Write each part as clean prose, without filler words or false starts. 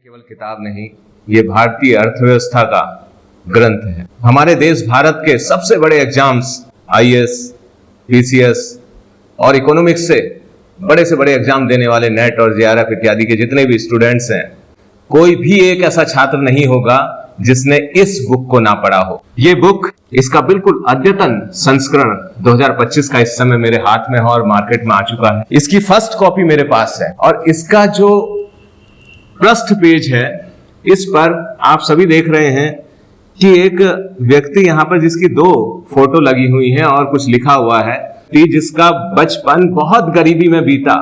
केवल किताब नहीं, ये भारतीय अर्थव्यवस्था का ग्रंथ है। हमारे देश भारत के सबसे बड़े एग्जाम्स आईएएस, पीसीएस और इकोनॉमिक्स से बड़े एग्जाम देने वाले नेट और जेआरएफ इत्यादि के जितने भी स्टूडेंट्स हैं, कोई भी एक ऐसा छात्र नहीं होगा जिसने इस बुक को ना पढ़ा हो। ये बुक, इसका बिल्कुल अद्यतन संस्करण 2025 का इस समय मेरे हाथ में है और मार्केट में आ चुका है। इसकी फर्स्ट कॉपी मेरे पास है और इसका जो पृष्ठ पेज है, इस पर आप सभी देख रहे हैं कि एक व्यक्ति यहाँ पर जिसकी 2 फोटो लगी हुई हैं और कुछ लिखा हुआ है, जिसका बचपन बहुत गरीबी में बीता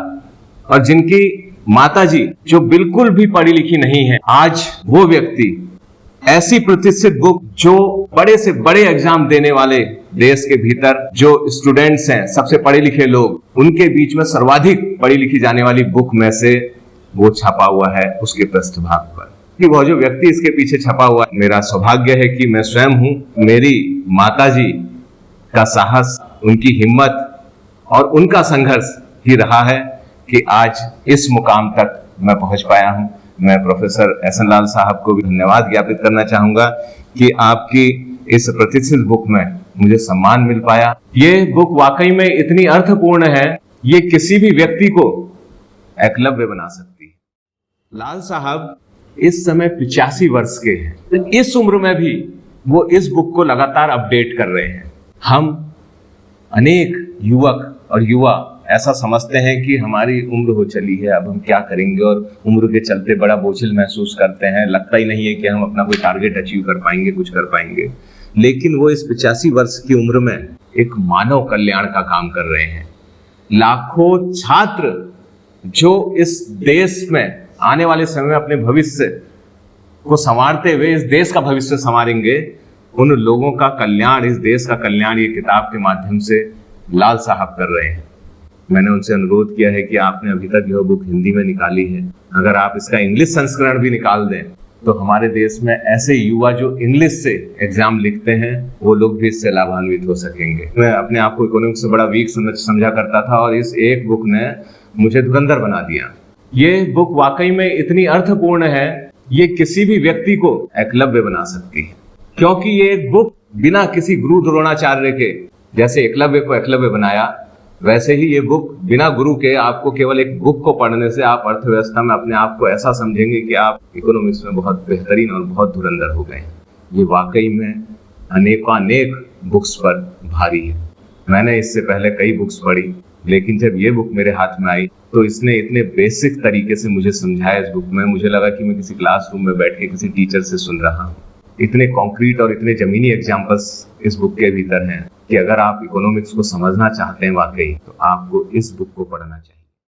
और जिनकी माताजी जो बिल्कुल भी पढ़ी लिखी नहीं है, आज वो व्यक्ति ऐसी प्रतिष्ठित बुक, जो बड़े से बड़े एग्जाम देने वाले देश के भीतर जो स्टूडेंट्स हैं, सबसे पढ़े लिखे लोग, उनके बीच में सर्वाधिक पढ़ी लिखी जाने वाली बुक में से वो छपा हुआ है उसके पृष्ठभाग पर। कि वो जो व्यक्ति इसके पीछे छपा हुआ है, मेरा सौभाग्य है कि मैं स्वयं हूं। मेरी माताजी का साहस, उनकी हिम्मत और उनका संघर्ष ही रहा है कि आज इस मुकाम तक मैं पहुंच पाया हूं। मैं प्रोफेसर एहसन लाल साहब को भी धन्यवाद ज्ञापित करना चाहूंगा कि आपकी इस प्रतिष्ठित बुक में मुझे सम्मान मिल पाया। ये बुक वाकई में इतनी अर्थपूर्ण है, ये किसी भी व्यक्ति को एकलव्य बना सकती है। लाल साहब इस समय 85 वर्ष के हैं, तो इस उम्र में भी वो इस बुक को लगातार अपडेट कर रहे हैं। हम अनेक युवक और युवा ऐसा समझते हैं कि हमारी उम्र हो चली है, अब हम क्या करेंगे, और उम्र के चलते बड़ा बोझिल महसूस करते हैं। लगता ही नहीं है कि हम अपना कोई टारगेट अचीव कर पाएंगे, कुछ कर पाएंगे। लेकिन वो इस 85 वर्ष की उम्र में एक मानव कल्याण का काम कर रहे हैं। लाखों छात्र जो इस देश में आने वाले समय में अपने भविष्य को संवारते हुए इस देश का भविष्य संवारेंगे, उन लोगों का कल्याण, इस देश का कल्याण ये किताब के माध्यम से लाल साहब कर रहे हैं। मैंने उनसे अनुरोध किया है कि आपने अभी तक यह बुक हिंदी में निकाली है, अगर आप इसका इंग्लिश संस्करण भी निकाल दें तो हमारे देश में ऐसे युवा जो इंग्लिश से एग्जाम लिखते हैं, वो लोग भी इससे लाभान्वित हो सकेंगे। मैं अपने आप को इकोनॉमिक्स से बड़ा वीक समझा करता था और इस एक बुक ने मुझे धुरंधर बना दिया। ये बुक वाकई में इतनी अर्थपूर्ण है, ये किसी भी व्यक्ति को एकलव्य बना सकती है, क्योंकि ये एक बुक बिना किसी गुरु द्रोणाचार्य के, जैसे एकलव्य को एकलव्य बनाया, वैसे ही ये बुक बिना गुरु के, आपको केवल एक बुक को पढ़ने से आप अर्थव्यवस्था में अपने आप को ऐसा समझेंगे कि आप इकोनॉमिक्स में बहुत बेहतरीन और बहुत धुरंधर हो गए। ये वाकई में अनेक बुक्स पर भारी है। मैंने इससे पहले कई बुक्स पढ़ी, लेकिन जब ये बुक मेरे हाथ में आई तो इसने इतने बेसिक तरीके से मुझे समझाया इस बुक में, मुझे लगा कि मैं किसी क्लासरूम में बैठ के किसी टीचर से सुन रहा हूँ। इतने कॉन्क्रीट और इतने जमीनी एग्जाम्पल्स इस बुक के भीतर हैं कि अगर आप इकोनॉमिक्स को समझना चाहते हैं वाकई, तो आपको इस बुक को पढ़ना चाहिए।